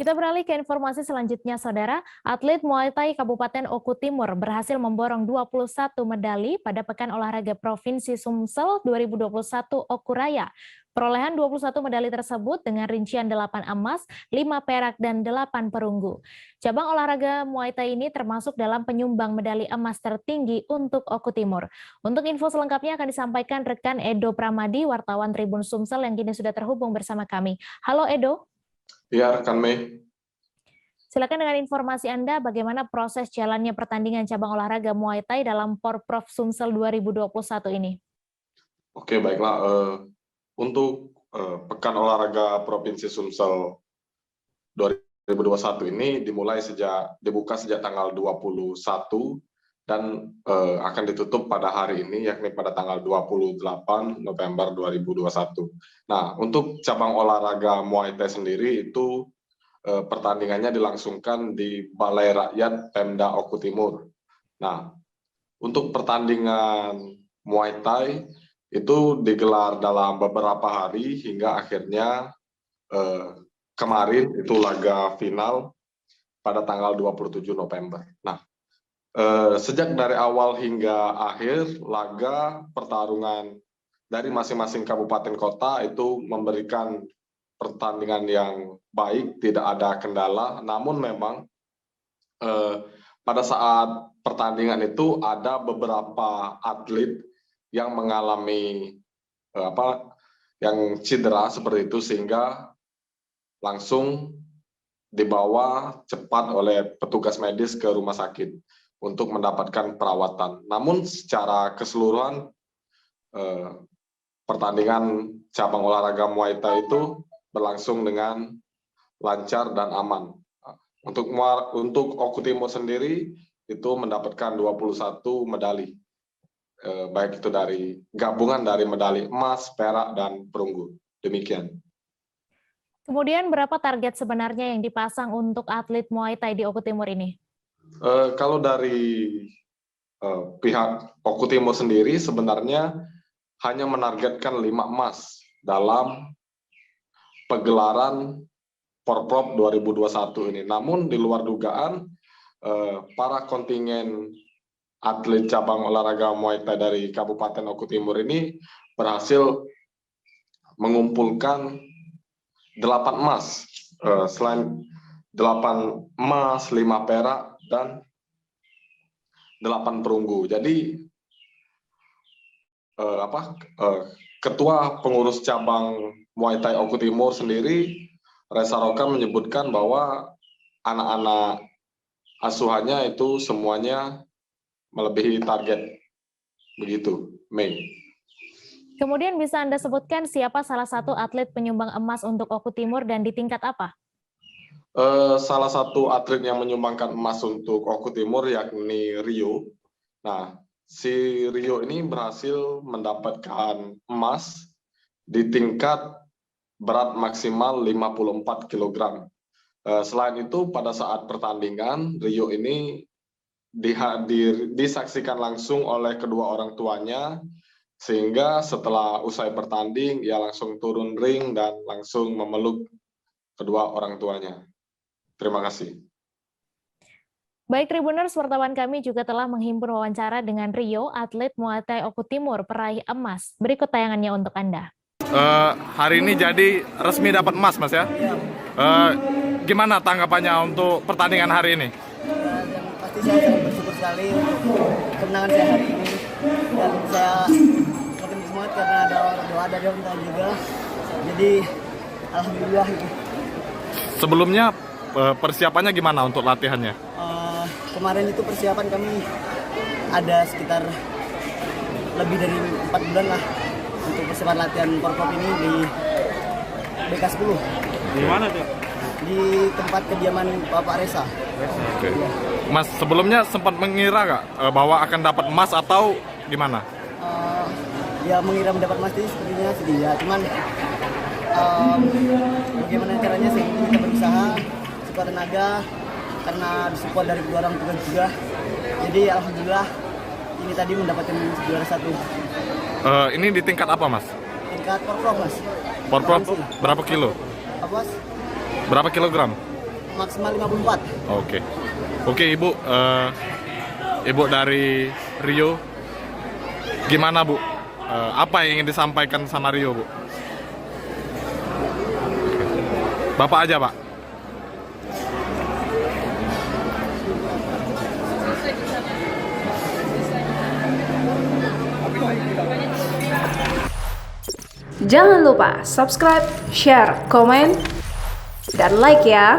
Kita beralih ke informasi selanjutnya, Saudara. Atlet Muay Thai Kabupaten Oku Timur berhasil memborong 21 medali pada Pekan Olahraga Provinsi Sumsel 2021 Oku Raya. Perolehan 21 medali tersebut dengan rincian 8 emas, 5 perak, dan 8 perunggu. Cabang olahraga Muay Thai ini termasuk dalam penyumbang medali emas tertinggi untuk Oku Timur. Untuk info selengkapnya akan disampaikan rekan Edo Pramadi, wartawan Tribun Sumsel yang kini sudah terhubung bersama kami. Halo Edo. Ya, rekan Mei. Silakan dengan informasi Anda bagaimana proses jalannya pertandingan cabang olahraga Muay Thai dalam Porprov Sumsel 2021 ini. Oke, baiklah. Untuk Pekan Olahraga Provinsi Sumsel 2021 ini dibuka sejak tanggal 21 dan akan ditutup pada hari ini, yakni pada tanggal 28 November 2021. Nah, untuk cabang olahraga Muay Thai sendiri itu pertandingannya dilangsungkan di Balai Rakyat Pemda Oku Timur. Nah, untuk pertandingan Muay Thai itu digelar dalam beberapa hari hingga akhirnya kemarin itu laga final pada tanggal 27 November. Nah, sejak dari awal hingga akhir laga pertarungan dari masing-masing kabupaten kota itu memberikan pertandingan yang baik, tidak ada kendala. Namun memang pada saat pertandingan itu ada beberapa atlet yang mengalami yang cedera seperti itu, sehingga langsung dibawa cepat oleh petugas medis ke rumah sakit untuk mendapatkan perawatan. Namun secara keseluruhan pertandingan cabang olahraga Muay Thai itu berlangsung dengan lancar dan aman. Untuk Oku Timur sendiri itu mendapatkan 21 medali, baik itu dari gabungan dari medali emas, perak, dan perunggu. Demikian. Kemudian berapa target sebenarnya yang dipasang untuk atlet Muay Thai di Oku Timur ini? Kalau dari pihak Oku Timur sendiri sebenarnya hanya menargetkan 5 emas dalam pegelaran Porprov 2021 ini. Namun di luar dugaan, para kontingen atlet cabang olahraga Muay Thai dari Kabupaten Oku Timur ini berhasil mengumpulkan 8 emas, selain 8 emas, 5 perak, dan 8 perunggu. Jadi Ketua Pengurus Cabang Muay Thai Oku Timur sendiri, Reza Roka, menyebutkan bahwa anak-anak asuhannya itu semuanya melebihi target. Begitu, Mei. Kemudian bisa Anda sebutkan siapa salah satu atlet penyumbang emas untuk Oku Timur dan di tingkat apa? Salah satu atlet yang menyumbangkan emas untuk Oku Timur yakni Rio. Nah, si Rio ini berhasil mendapatkan emas di tingkat berat maksimal 54 kg. Selain itu, pada saat pertandingan, Rio ini disaksikan langsung oleh kedua orang tuanya, sehingga setelah usai bertanding, ia langsung turun ring dan langsung memeluk kedua orang tuanya. Terima kasih. Baik Tribuners, wartawan kami juga telah menghimpun wawancara dengan Rio, atlet Muay Thai Oku Timur, peraih emas. Berikut tayangannya untuk Anda. Hari ini jadi resmi dapat emas, Mas ya? Gimana tanggapannya untuk pertandingan hari ini? Yang pasti saya sangat bersyukur sekali untuk kemenangan saya hari ini, dan saya makin semangat karena ada doa dari orang tua juga. Jadi alhamdulillah gitu. Sebelumnya persiapannya gimana untuk latihannya? Kemarin itu persiapan kami ada sekitar lebih dari 4 bulan lah untuk persiapan latihan Porprov ini di BK10. Di mana tuh? Di tempat kediaman Bapak Reza. Oke. Mas, sebelumnya sempat mengira nggak bahwa akan dapat emas atau gimana? Ya mengira mendapat emas itu sepertinya sedih ya, cuman bagaimana caranya sehingga kita berusaha sekuat tenaga karena disupport dari kedua orang tua juga. Jadi alhamdulillah ini tadi mendapatkan juara 1. Ini di tingkat apa, Mas? Tingkat Porprov, Mas. Porprov berapa kilo? Apa, Mas? Berapa kilogram? maksimal 54. Oke Ibu, Ibu dari Rio, gimana Bu? Apa yang ingin disampaikan sama Rio Bu? Bapak aja Pak. Jangan lupa subscribe, share, komen, dan like ya.